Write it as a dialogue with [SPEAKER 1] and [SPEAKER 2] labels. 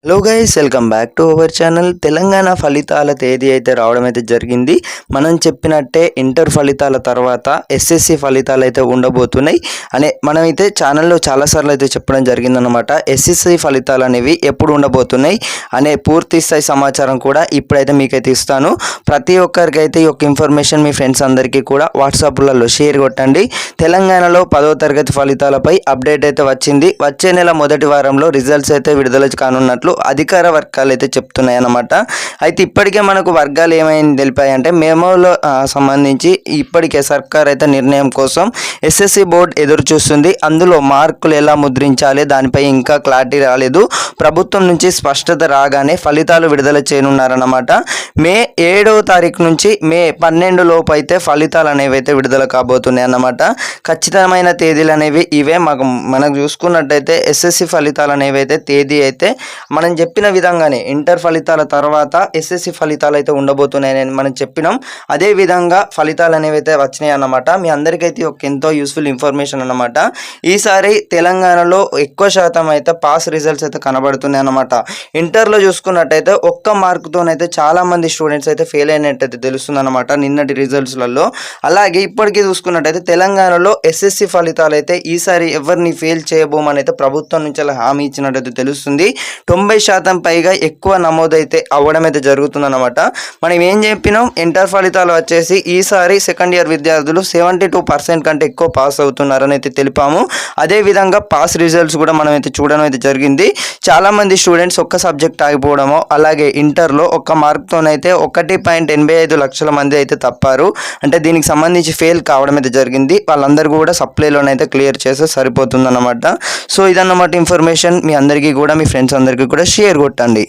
[SPEAKER 1] Hello guys, welcome back to our channel. Telangana ఫలితాల తేదీ అయితే రావడం అయితే జరిగింది. మనం చెప్పినట్టే ఇంటర్ ఫలితాల తర్వాత ఎస్ఎస్సి ఫలితాలు అయితే ఉండబోతున్నాయి మనమైతే ఛానల్లో చాలాసార్లు అయితే చెప్పడం జరిగిందనమాట. ఎస్ఎస్సి ఫలితాలు అనేవి ఎప్పుడు ఉండబోతున్నాయి అనే పూర్తి స్థాయి సమాచారం కూడా ఇప్పుడైతే మీకైతే ఇస్తాను. ప్రతి ఒక్కరికి అయితే ఈ యొక్క ఇన్ఫర్మేషన్ మీ ఫ్రెండ్స్ అందరికీ కూడా వాట్సాప్లలో షేర్ కొట్టండి. తెలంగాణలో 10వ తరగతి ఫలితాలపై అప్డేట్ అయితే వచ్చింది. వచ్చే నెల మొదటి వారంలో రిజల్ట్స్ అయితే విడుదల కానున్నట్లు అధికార వర్గాలు అయితే చెప్తున్నాయి అన్నమాట. అయితే ఇప్పటికే మనకు వర్గాలు ఏమైంది తెలిపాయంటే మెమోలో సంబంధించి ఇప్పటికే సర్కార్ అయితే నిర్ణయం కోసం ఎస్ఎస్సి బోర్డు ఎదురు చూస్తుంది. అందులో మార్కులు ఎలా ముద్రించాలి దానిపై ఇంకా క్లారిటీ రాలేదు. ప్రభుత్వం నుంచి స్పష్టత రాగానే ఫలితాలు విడుదల చేయనున్నారన్నమాట. మే 7వ తారీఖు నుంచి మే 12 లోపు అయితే ఫలితాలు అనేవి అయితే విడుదల కాబోతున్నాయి అన్నమాట. ఖచ్చితమైన తేదీలు అనేవి ఇవే. మనకు చూసుకున్నట్టయితే ఎస్ఎస్సి ఫలితాలు అనేవి అయితే తేదీ అయితే మనం చెప్పిన విధంగానే ఇంటర్ ఫలితాల తర్వాత ఎస్ఎస్సి ఫలితాలు అయితే ఉండబోతున్నాయని మనం చెప్పినాం. అదే విధంగా ఫలితాలు అనేవి అయితే వచ్చినాయి అన్నమాట. మీ అందరికైతే ఒక ఎంతో యూస్ఫుల్ ఇన్ఫర్మేషన్ అన్నమాట. ఈసారి తెలంగాణలో ఎక్కువ శాతం అయితే పాస్ రిజల్ట్స్ అయితే కనబడుతున్నాయి అన్నమాట. ఇంటర్లో చూసుకున్నట్టయితే ఒక్క మార్కుతోనైతే చాలామంది స్టూడెంట్స్ అయితే ఫెయిల్ అయినట్టయితే తెలుస్తుంది అన్నమాట నిన్నటి రిజల్ట్స్లలో. అలాగే ఇప్పటికీ చూసుకున్నట్టయితే తెలంగాణలో ఎస్ఎస్సి ఫలితాలు అయితే ఈసారి ఎవరిని ఫెయిల్ చేయబోమని అయితే ప్రభుత్వం నుంచి అలా హామీ ఇచ్చినట్టయితే తెలుస్తుంది. 90% పైగా ఎక్కువ నమోదైతే అవ్వడం అయితే జరుగుతుందన్నమాట. మనం ఏం చెప్పినాం, ఇంటర్ ఫలితాలు వచ్చేసి ఈసారి సెకండ్ ఇయర్ విద్యార్థులు 72% కంటే ఎక్కువ పాస్ అవుతున్నారని అయితే తెలిపాము. అదేవిధంగా పాస్ రిజల్ట్స్ కూడా మనం అయితే చూడడం అయితే జరిగింది. చాలామంది స్టూడెంట్స్ ఒక్క సబ్జెక్ట్ ఆగిపోవడము, అలాగే ఇంటర్లో ఒక్క మార్క్తోనైతే 1.85 లక్షల మంది అయితే తప్పారు. అంటే దీనికి సంబంధించి ఫెయిల్ కావడం అయితే జరిగింది. వాళ్ళందరూ కూడా సప్లైలోనైతే క్లియర్ చేస్తే సరిపోతుందన్నమాట. సో ఇదన్నమాట ఇన్ఫర్మేషన్. మీ అందరికీ కూడా మీ ఫ్రెండ్స్ అందరికీ కూడా షేర్ కొట్టండి.